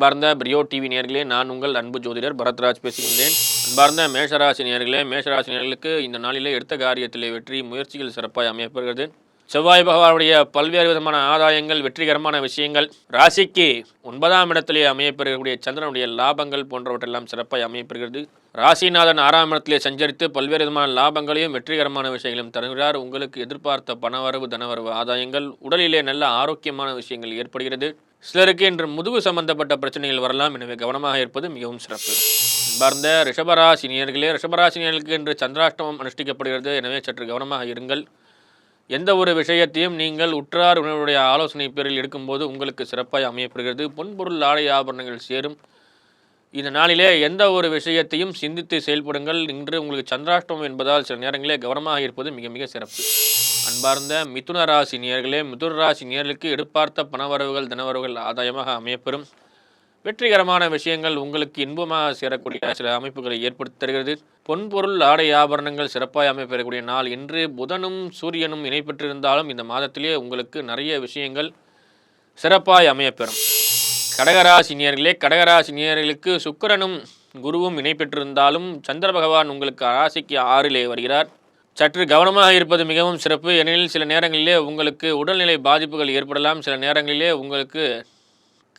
அன்பார்ந்த பிரியோ டிவி நேயர்களே, நான் உங்கள் அன்பு ஜோதிடர் பரத்ராஜ் பேசுகின்றேன். அன்பார்ந்த மேஷராசி நேயர்களே, மேஷராசி நேயர்களுக்கு இந்த நாளிலே எடுத்த காரியத்திலே வெற்றி, முயற்சிகள் சிறப்பாய் அமையப்பெறுகிறது. செவ்வாய் பகவானுடைய பல்வேறு விதமான ஆதாயங்கள், வெற்றிகரமான விஷயங்கள், ராசிக்கு 9ஆம் இடத்திலே அமையப்பெறக்கூடிய சந்திரனுடைய லாபங்கள் போன்றவற்றெல்லாம் சிறப்பாய் அமையப்பெறுகிறது. ராசிநாதன் 6ஆம் இடத்திலே சஞ்சரித்து பல்வேறு விதமான லாபங்களையும் வெற்றிகரமான விஷயங்களையும் தருகிறார். உங்களுக்கு எதிர்பார்த்த பணவரவு, தனவரவு, ஆதாயங்கள், உடலிலே நல்ல ஆரோக்கியமான விஷயங்கள் ஏற்படுகிறது. சிலருக்கு இன்று முதுகு சம்பந்தப்பட்ட பிரச்சனைகள் வரலாம், எனவே கவனமாக இருப்பது மிகவும் சிறப்பு. அன்பார்ந்த ரிஷபராசி நேயர்களே, ரிஷபராசி நேயர்களுக்கு இன்று சந்திராஷ்டமம் அனுஷ்டிக்கப்படுகிறது, எனவே சற்று கவனமாக இருங்கள். எந்த ஒரு விஷயத்தையும் நீங்கள் உற்றார் உணவுடைய ஆலோசனை பேரில் எடுக்கும்போது உங்களுக்கு சிறப்பாக அமையப்படுகிறது. பொன்பொருள் ஆடை ஆபரணங்கள் சேரும். இந்த நாளிலே எந்த ஒரு விஷயத்தையும் சிந்தித்து செயல்படுங்கள். இன்று உங்களுக்கு சந்திராஷ்டமம் என்பதால் சில நேரங்களிலே கவனமாக இருப்பது மிக மிக சிறப்பு. அன்பார்ந்த மிதுன ராசி நேயர்களே, மிதுன ராசி நேயர்களுக்கு எதிர்பார்த்த பணவரவுகள், தனவரவுகள் ஆதாயமாக அமையப்பெறும். வெற்றிகரமான விஷயங்கள் உங்களுக்கு இன்பமாக சேரக்கூடிய சில அமைப்புகளை ஏற்படுத்தி தருகிறது. பொன்பொருள் ஆடை ஆபரணங்கள் சிறப்பாக அமைப்பெறக்கூடிய நாள் இன்று. புதனும் சூரியனும் இணை பெற்றிருந்தாலும் இந்த மாதத்திலே உங்களுக்கு நிறைய விஷயங்கள் சிறப்பாய் அமையப்பெறும். கடகராசி நேயர்களே, கடகராசி நேயர்களுக்கு சுக்கிரனும் குருவும் இணை பெற்றிருந்தாலும் சந்திர பகவான் உங்களுக்கு ராசிக்கு 6லே வருகிறார். சற்று கவனமாக இருப்பது மிகவும் சிறப்பு. ஏனெனில் சில நேரங்களிலே உங்களுக்கு உடல்நிலை பாதிப்புகள் ஏற்படலாம். சில நேரங்களிலே உங்களுக்கு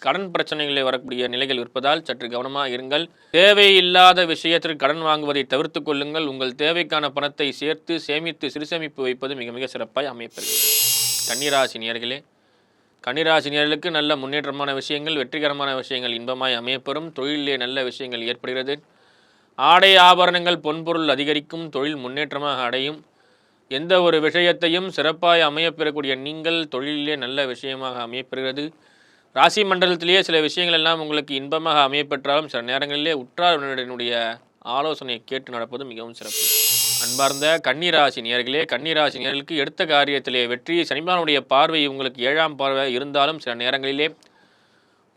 கடன் பிரச்சனைகளே வரக்கூடிய நிலைகள் இருப்பதால் சற்று கவனமாக இருங்கள். தேவையில்லாத விஷயத்திற்கு கடன் வாங்குவதை தவிர்த்து கொள்ளுங்கள். உங்கள் தேவைக்கான பணத்தை சேர்த்து சேமித்து சிறுசேமிப்பு வைப்பது மிக மிக சிறப்பாய் அமையப்படுகிறது. கன்னிராசி நேயர்களே, கன்னிராசி நேயர்களுக்கு நல்ல முன்னேற்றமான விஷயங்கள், வெற்றிகரமான விஷயங்கள் இன்பமாய் அமையப்பெறும். தொழிலே நல்ல விஷயங்கள் ஏற்படுகிறது. ஆடை ஆபரணங்கள், பொன்பொருள் அதிகரிக்கும். தொழில் முன்னேற்றமாக அடையும். எந்த ஒரு விஷயத்தையும் சிறப்பாய் அமையப்பெறக்கூடிய நீங்கள் தொழிலே நல்ல விஷயமாக அமையப்பெறுகிறது. ராசி மண்டலத்திலேயே சில விஷயங்கள் எல்லாம் உங்களுக்கு இன்பமாக அமையப்பெற்றாலும் சில நேரங்களிலே உற்றாருடைய ஆலோசனையை கேட்டு நடப்பது மிகவும் சிறப்பு. அன்பார்ந்த கன்னிராசி நேயர்களே, கன்னிராசி நேயர்களுக்கு எடுத்த காரியத்திலே வெற்றி. சனிபானுடைய பார்வை உங்களுக்கு 7ஆம் பார்வை இருந்தாலும் சில நேரங்களிலே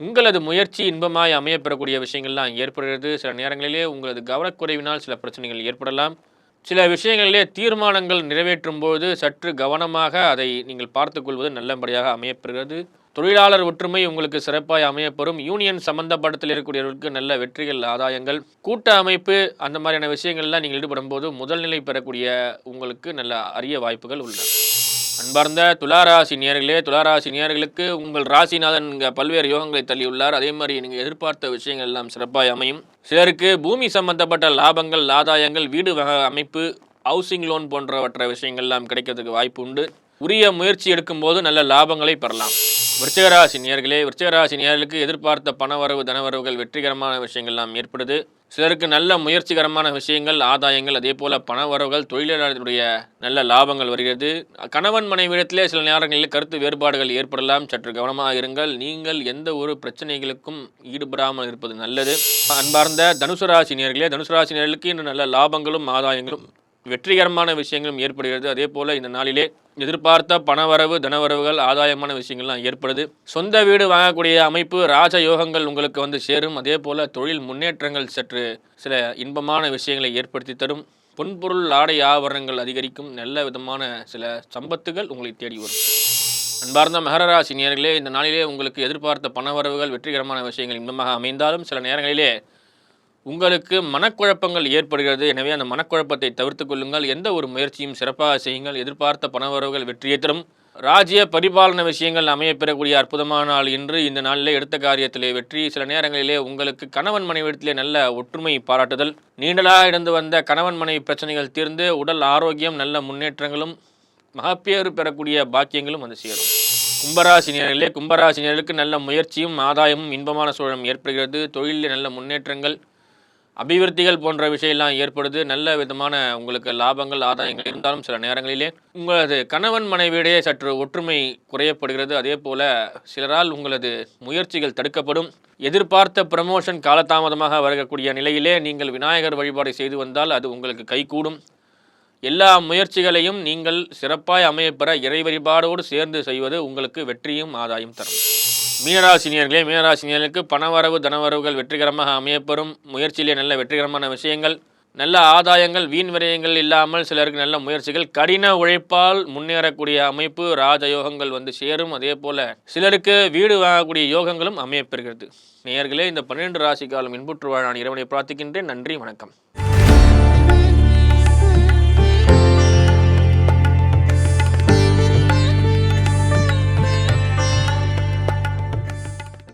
உங்களது முயற்சி இன்பமாய் அமையப்பெறக்கூடிய விஷயங்கள்லாம் ஏற்படுகிறது. சில நேரங்களிலே உங்களது கவனக்குறைவினால் சில பிரச்சனைகள் ஏற்படலாம். சில விஷயங்களிலே தீர்மானங்கள் நிறைவேற்றும் போது சற்று கவனமாக அதை நீங்கள் பார்த்துக்கொள்வது நல்லபடியாக அமையப்பெறுகிறது. தொழிலாளர் ஒற்றுமை உங்களுக்கு சிறப்பாய் அமையப்பெறும். யூனியன் சம்பந்தப்படத்தில் இருக்கக்கூடியவர்களுக்கு நல்ல வெற்றிகள், ஆதாயங்கள், கூட்ட அமைப்பு அந்த மாதிரியான விஷயங்கள்லாம் நீங்கள் ஈடுபடும் போது முதல்நிலை பெறக்கூடிய உங்களுக்கு நல்ல அரிய வாய்ப்புகள் உள்ளன. அன்பார்ந்த துளாராசி நேயர்களே, துளாராசி நேயர்களுக்கு உங்கள் ராசிநாதன் பல்வேறு யோகங்களை தள்ளியுள்ளார். அதே மாதிரி நீங்கள் எதிர்பார்த்த விஷயங்கள் எல்லாம் சிறப்பாய் அமையும். சிலருக்கு பூமி சம்பந்தப்பட்ட லாபங்கள், ஆதாயங்கள், வீடு அமைப்பு, ஹவுசிங் லோன் போன்றவற்ற விஷயங்கள்லாம் கிடைக்கிறதுக்கு வாய்ப்பு உண்டு. உரிய முயற்சி எடுக்கும்போது நல்ல லாபங்களை பெறலாம். விருச்சிகராசி நேயர்களே, விருச்சிகராசி நேயர்களுக்கு எதிர்பார்த்த பணவரவு, தனவரவுகள், வெற்றிகரமான விஷயங்கள்லாம் ஏற்படுது. சிலருக்கு நல்ல முயற்சிகரமான விஷயங்கள், ஆதாயங்கள், அதே போல பணவரவுகள், தொழிலாளர்களுடைய நல்ல லாபங்கள் வருகிறது. கணவன் மனைவிடத்திலே சில நேரங்களில் கருத்து வேறுபாடுகள் ஏற்படலாம். சற்று கவனமாக இருங்கள். நீங்கள் எந்த ஒரு பிரச்சனைகளுக்கும் ஈடுபடாமல் இருப்பது நல்லது. அன்பார்ந்த தனுசு ராசி நேயர்களே, தனுசு ராசி நேயர்களுக்கு இன்று நல்ல லாபங்களும், ஆதாயங்களும், வெற்றிகரமான விஷயங்களும் ஏற்படுகிறது. அதே போல இந்த நாளிலே எதிர்பார்த்த பணவரவு, தனவரவுகள், ஆதாயமான விஷயங்கள்லாம் ஏற்படுது. சொந்த வீடு வாங்கக்கூடிய அமைப்பு, ராஜ யோகங்கள் உங்களுக்கு வந்து சேரும். அதே போல தொழில் முன்னேற்றங்கள் சற்று சில இன்பமான விஷயங்களை ஏற்படுத்தி தரும். பொன்பொருள் ஆடை ஆபரணங்கள் அதிகரிக்கும். நல்ல விதமான சில சம்பத்துகள் உங்களை தேடி வரும். அன்பார்ந்த மகரராசி நேயர்களே, இந்த நாளிலே உங்களுக்கு எதிர்பார்த்த பணவரவுகள், வெற்றிகரமான விஷயங்கள் இன்பமாக அமைந்தாலும் சில நேரங்களிலே உங்களுக்கு மனக்குழப்பங்கள் ஏற்படுகிறது. எனவே அந்த மனக்குழப்பத்தை தவிர்த்து கொள்ளுங்கள். எந்த ஒரு முயற்சியும் சிறப்பாக செய்யுங்கள். எதிர்பார்த்த பணவரவுகள் வெற்றியை தரும். ராஜ்ய பரிபாலன விஷயங்கள் அமையப்பெறக்கூடிய அற்புதமான நாள் இன்று. இந்த நாளிலே எடுத்த காரியத்திலே வெற்றி. சில நேரங்களிலே உங்களுக்கு கணவன் மனைவிடத்திலே நல்ல ஒற்றுமை பாராட்டுதல், நீண்டலாக இருந்து வந்த கணவன் மனைவி பிரச்சனைகள் தீர்ந்து உடல் ஆரோக்கியம், நல்ல முன்னேற்றங்களும், மகப்பேறு பெறக்கூடிய பாக்கியங்களும் வந்து சேரும். கும்பராசி நேயர்களே, கும்பராசி நேயர்களுக்கு நல்ல முயற்சியும், ஆதாயமும், இன்பமான சூழலும் ஏற்படுகிறது. தொழிலில் நல்ல முன்னேற்றங்கள், அபிவிருத்திகள் போன்ற விஷயம்லாம் ஏற்படுது. நல்ல விதமான உங்களுக்கு லாபங்கள், ஆதாயங்கள் இருந்தாலும் சில நேரங்களிலே உங்களது கணவன் மனைவியிடையே சற்று ஒற்றுமை குறையப்படுகிறது. அதே போல சிலரால் உங்களது முயற்சிகள் தடுக்கப்படும். எதிர்பார்த்த ப்ரமோஷன் காலதாமதமாக வரக்கூடிய நிலையிலே நீங்கள் விநாயகர் வழிபாடு செய்து வந்தால் அது உங்களுக்கு கைகூடும். எல்லா முயற்சிகளையும் நீங்கள் சிறப்பாய் அமையப்பெற இறை வழிபாடோடு சேர்ந்து செய்வது உங்களுக்கு வெற்றியும் ஆதாயம் தரும். மீனராசினியர்களே, மீனராசினியர்களுக்கு பணவரவு, தனவரவுகள் வெற்றிகரமாக அமையப்பெறும். முயற்சியிலே நல்ல வெற்றிகரமான விஷயங்கள், நல்ல ஆதாயங்கள், வீண் விரயங்கள் இல்லாமல் சிலருக்கு நல்ல முயற்சிகள், கடின உழைப்பால் முன்னேறக்கூடிய அமைப்பு, ராஜயோகங்கள் வந்து சேரும். அதே போல சிலருக்கு வீடு வாங்கக்கூடிய யோகங்களும் அமையப்பெறுகிறது. நேயர்களே, இந்த 12 ராசி காலம் இன்புற்று வாழ நான் இறைவனை பிரார்த்திக்கின்றேன். நன்றி, வணக்கம்.